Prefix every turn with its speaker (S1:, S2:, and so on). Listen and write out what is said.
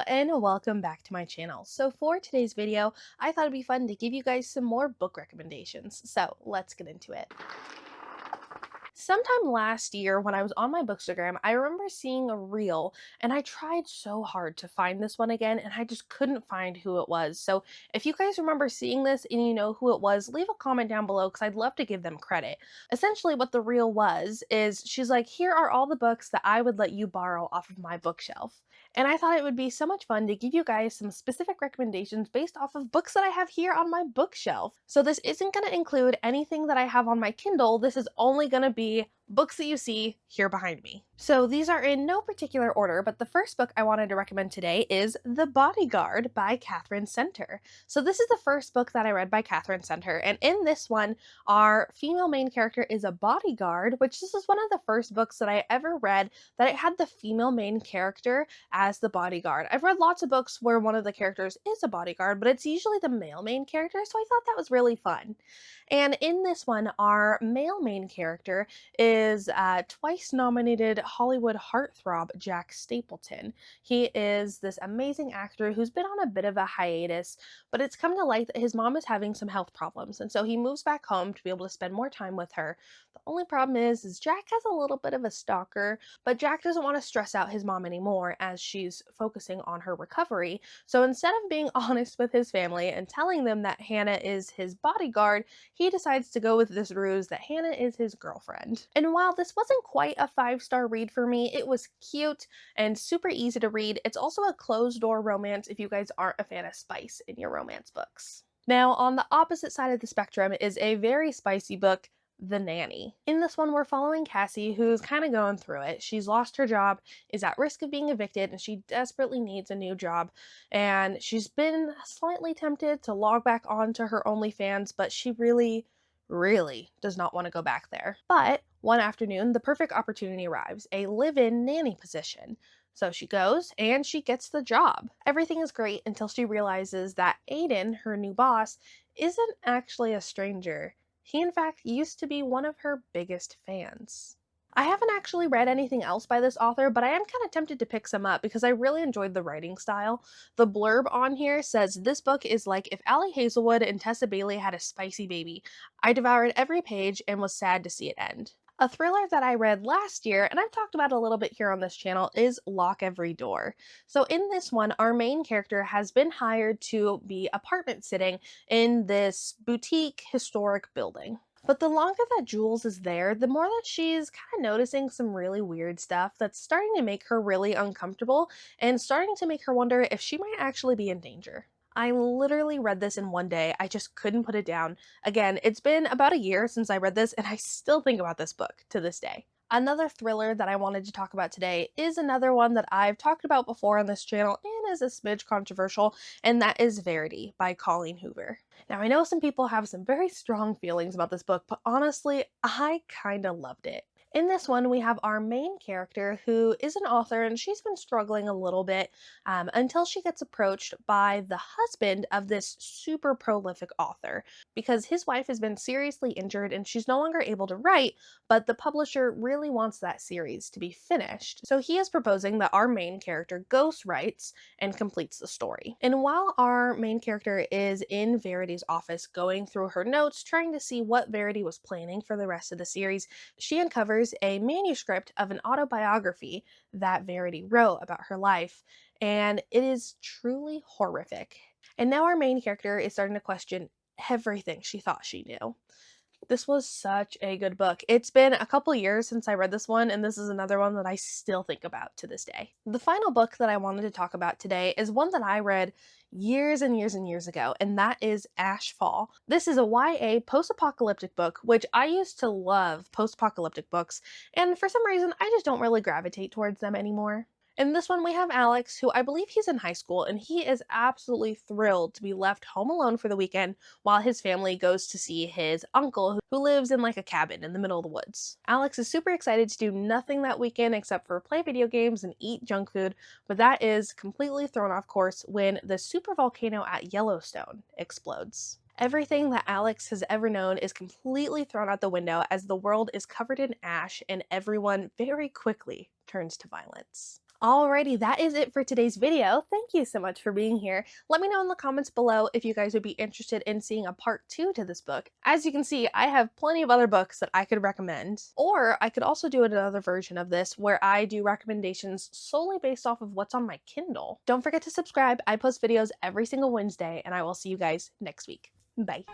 S1: and welcome back to my channel. So for today's video, I thought it'd be fun to give you guys some more book recommendations. So let's get into it. Sometime last year when I was on my Bookstagram, I remember seeing a reel and I tried so hard to find this one again and I just couldn't find who it was. So if you guys remember seeing this and you know who it was, leave a comment down below because I'd love to give them credit. Essentially what the reel was is she's like, here are all the books that I would let you borrow off of my bookshelf. And I thought it would be so much fun to give you guys some specific recommendations based off of books that I have here on my bookshelf. So this isn't going to include anything that I have on my Kindle. This is only going to be books that you see here behind me. So these are in no particular order, but the first book I wanted to recommend today is The Bodyguard by Catherine Center. So this is the first book that I read by Catherine Center, and in this one, our female main character is a bodyguard, which this is one of the first books that I ever read that it had the female main character as the bodyguard. I've read lots of books where one of the characters is a bodyguard, but it's usually the male main character, so I thought that was really fun. And in this one, our male main character is twice nominated Hollywood heartthrob Jack Stapleton. He is this amazing actor who's been on a bit of a hiatus, but it's come to light that his mom is having some health problems, and so he moves back home to be able to spend more time with her. The only problem is Jack has a little bit of a stalker, but Jack doesn't want to stress out his mom anymore as she's focusing on her recovery. So instead of being honest with his family and telling them that Hannah is his bodyguard, he decides to go with this ruse that Hannah is his girlfriend. And while this wasn't quite a 5-star read for me, it was cute and super easy to read. It's also a closed door romance if you guys aren't a fan of spice in your romance books. Now, on the opposite side of the spectrum is a very spicy book, The Nanny. In this one, we're following Cassie, who's kind of going through it. She's lost her job, is at risk of being evicted, and she desperately needs a new job. And she's been slightly tempted to log back onto her OnlyFans, but she really does not want to go back there. But one afternoon, the perfect opportunity arrives, a live-in nanny position. So she goes and she gets the job. Everything is great until she realizes that Aiden, her new boss, isn't actually a stranger. He, in fact, used to be one of her biggest fans. I haven't actually read anything else by this author, but I am kind of tempted to pick some up because I really enjoyed the writing style. The blurb on here says, this book is like if Allie Hazelwood and Tessa Bailey had a spicy baby. I devoured every page and was sad to see it end. A thriller that I read last year, and I've talked about a little bit here on this channel, is Lock Every Door. So in this one, our main character has been hired to be apartment sitting in this boutique historic building. But the longer that Jules is there, the more that she's kind of noticing some really weird stuff that's starting to make her really uncomfortable and starting to make her wonder if she might actually be in danger. I literally read this in one day. I just couldn't put it down. Again, it's been about a year since I read this, and I still think about this book to this day. Another thriller that I wanted to talk about today is another one that I've talked about before on this channel and is a smidge controversial, and that is Verity by Colleen Hoover. Now, I know some people have some very strong feelings about this book, but honestly, I kinda loved it. In this one, we have our main character who is an author and she's been struggling a little bit until she gets approached by the husband of this super prolific author because his wife has been seriously injured and she's no longer able to write, but the publisher really wants that series to be finished. So he is proposing that our main character ghost writes and completes the story. And while our main character is in Verity's office going through her notes, trying to see what Verity was planning for the rest of the series, she uncovers a manuscript of an autobiography that Verity wrote about her life, and it is truly horrific. And now our main character is starting to question everything she thought she knew. This was such a good book. It's been a couple years since I read this one, and this is another one that I still think about to this day. The final book that I wanted to talk about today is one that I read years and years and years ago, and that is Ashfall. This is a YA post-apocalyptic book, which I used to love post-apocalyptic books, and for some reason, I just don't really gravitate towards them anymore. In this one, we have Alex, who I believe he's in high school, and he is absolutely thrilled to be left home alone for the weekend while his family goes to see his uncle, who lives in like a cabin in the middle of the woods. Alex is super excited to do nothing that weekend except for play video games and eat junk food, but that is completely thrown off course when the supervolcano at Yellowstone explodes. Everything that Alex has ever known is completely thrown out the window as the world is covered in ash and everyone very quickly turns to violence. Alrighty, that is it for today's video. Thank you so much for being here. Let me know in the comments below if you guys would be interested in seeing a part 2 to this book. As you can see, I have plenty of other books that I could recommend. Or I could also do another version of this where I do recommendations solely based off of what's on my Kindle. Don't forget to subscribe. I post videos every single Wednesday, and I will see you guys next week. Bye.